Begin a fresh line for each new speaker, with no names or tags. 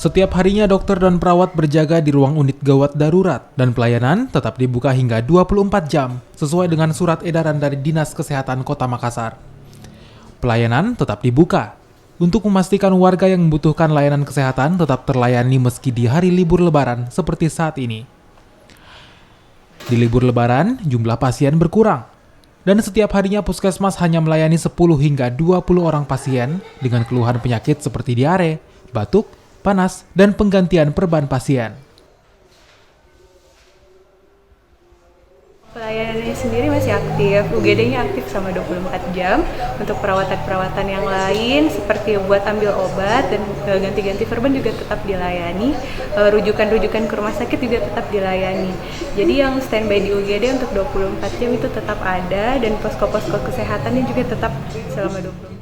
Setiap harinya dokter dan perawat berjaga di ruang unit gawat darurat dan pelayanan tetap dibuka hingga 24 jam sesuai dengan surat edaran dari Dinas Kesehatan Kota Makassar. Pelayanan tetap dibuka untuk memastikan warga yang membutuhkan layanan kesehatan tetap terlayani meski di hari libur lebaran seperti saat ini. Di libur lebaran, jumlah pasien berkurang dan setiap harinya puskesmas hanya melayani 10 hingga 20 orang pasien dengan keluhan penyakit seperti diare, batuk, panas, dan penggantian perban pasien.
Pelayanannya sendiri masih aktif, UGD-nya aktif sama 24 jam. Untuk perawatan-perawatan yang lain seperti buat ambil obat dan ganti-ganti perban juga tetap dilayani. Rujukan-rujukan ke rumah sakit juga tetap dilayani. Jadi yang standby di UGD untuk 24 jam itu tetap ada dan posko-posko kesehatannya juga tetap selama 24 jam.